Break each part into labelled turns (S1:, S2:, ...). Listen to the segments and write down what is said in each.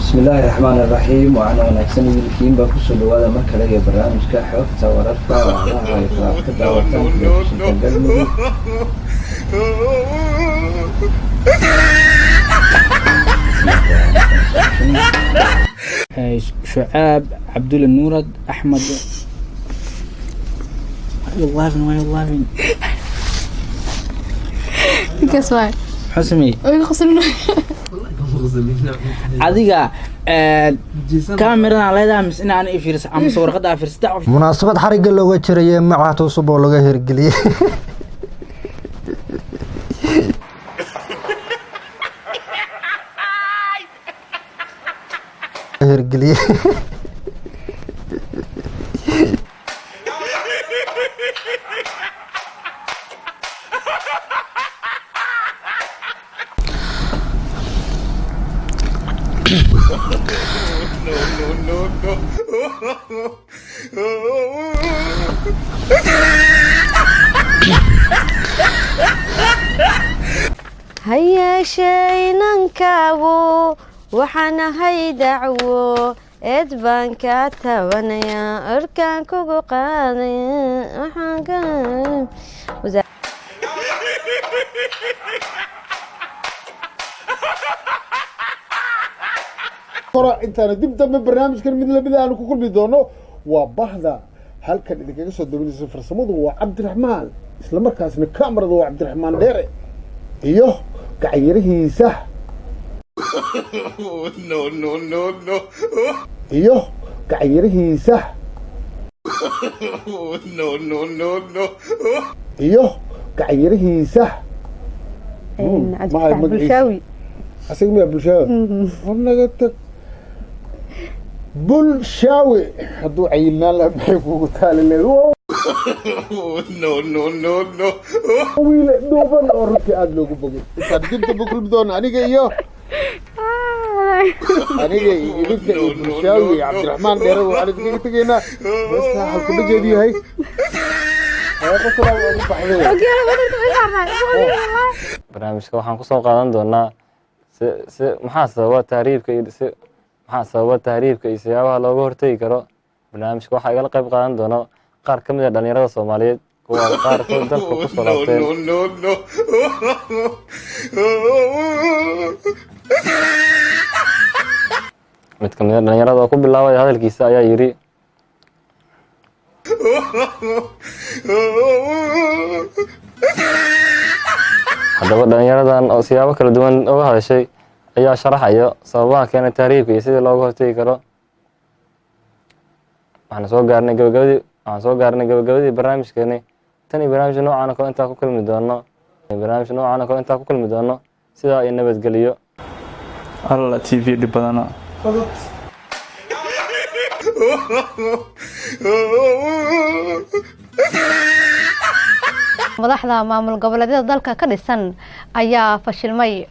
S1: بسم الله الرحمن الرحيم وأنا ونكسن يلكين بكسر لواذا مركز يا برامج كحوك تورفع وعلى إطلاق كذا وتنقل
S2: شعاب عبد الله النورد أحمد والله والله
S3: كسوان
S2: حسمي adiga kaamiradan leedahay mis in aan fiirs ama sawirada fiirsada
S4: munaasabad xariga looga jiray magaca cusub oo laga hirgeliyay
S5: هيا شينا كابو وحنا هيدعو ادبان كاتبانيا اركان كوكو قاني وحنا
S6: intaana dib dambe barnaamijkan mid lamid aanu ku kulmi doono waa bahda halkan idinkaga soo dabanaysa farsamadu waa cabdiraxmaan isla markaasna kamarada waa cabdiraxmaan dheere iyo gacyarihiisa iyo gacyarihiisa iyo gacyarihiisa
S5: bulshaawi
S6: asaga miyaa bulshaawi naga tag bulshaawi hadduu cayilnaan laha maxay kuugu taali leed wiile dhuuban oo runtii aada loogu bogay intaan dib damba kulmi doona aniga iyo idinka iyo bulshaawi cabdiraxmaan dheere waxaan idinkaga tegaynaa heestaa halku dhageedu yahay
S7: barnaamijka waxaan kusoo qaadan doonaa maxaa sababa tahriibka iyo siyaabaha looga hortegi karo. barnaamijka waxaa igala qayb qaadan doono qaar ka mid a dhalinyarada Soomaaliyeed kuwa qaarkood dalka ku soo laabteen. mid ka mid a dhalinyarada oo ku bilaabay hadalkiisa ayaa yiri haddaba dhalinyaradan oo siyaabo kala duwan uga hadashay ayaa sharaxayo sababaha keena tahriibka iyo sidii looga hortegi karo. waxaan soo gaarnay gabagabadii barnaamijkeeni tan iyo barnaamij noocan oo intaa ku kulmi doono sidaa iyo nabadgeliyo.
S8: alla TV dhib badana
S3: madaxda maamul goboleedyada dalka ka dhisan ayaa fashilmay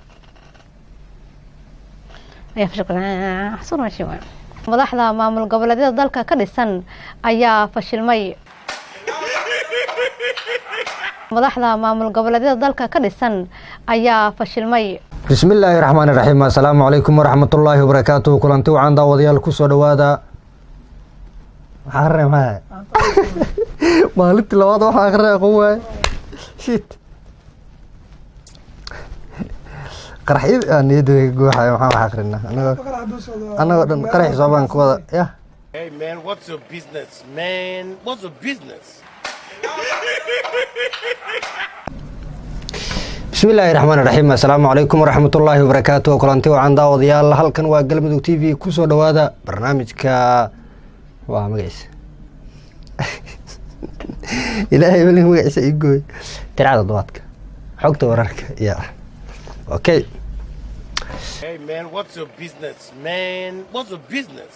S3: madaxda maamul goboleedyada dalka ka dhisan ayaa fashilmay madaxda maamul goboleedyada dalka ka dhisan ayaa fashilmay.
S4: bismillaahi raxmaani raxiim. assalaamu calaykum waraxmatullaahi wabarakaatuhu. kulanti wacan daawadayaal ku soo dhawaada. waxaa akhrinaya maxaa maalintii labaad waxaa akhrinaya qowaay shit qaraxyada aan niyadda gooxayo maxaa wax akhrinaa anagoo dhan qarax soobaan ku wada yah.
S9: Hey man, what's your business, man? What's your business?
S4: bismillaahi raxmaani raxiim. assalaamu calaykum waraxmatullaahi wabarakaatuhu. kulanti wacan daawadayaal, halkan waa galmudug TV. ku soo dhawaada barnaamijka waa magaciisa ilaahay weli magaciisa ii gooy tircada dobaadka xogta wararka iyo okay.
S9: Hey man, what's your business, man? What's your business?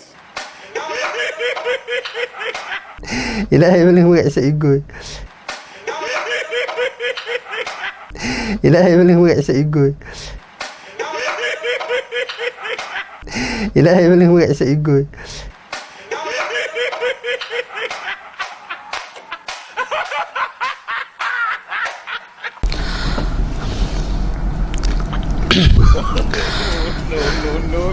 S4: ilaahay weli magaciisa ii gooy ilaahay weli magaciisa ii gooy ilaahay weli magaciisa ii gooy
S9: no.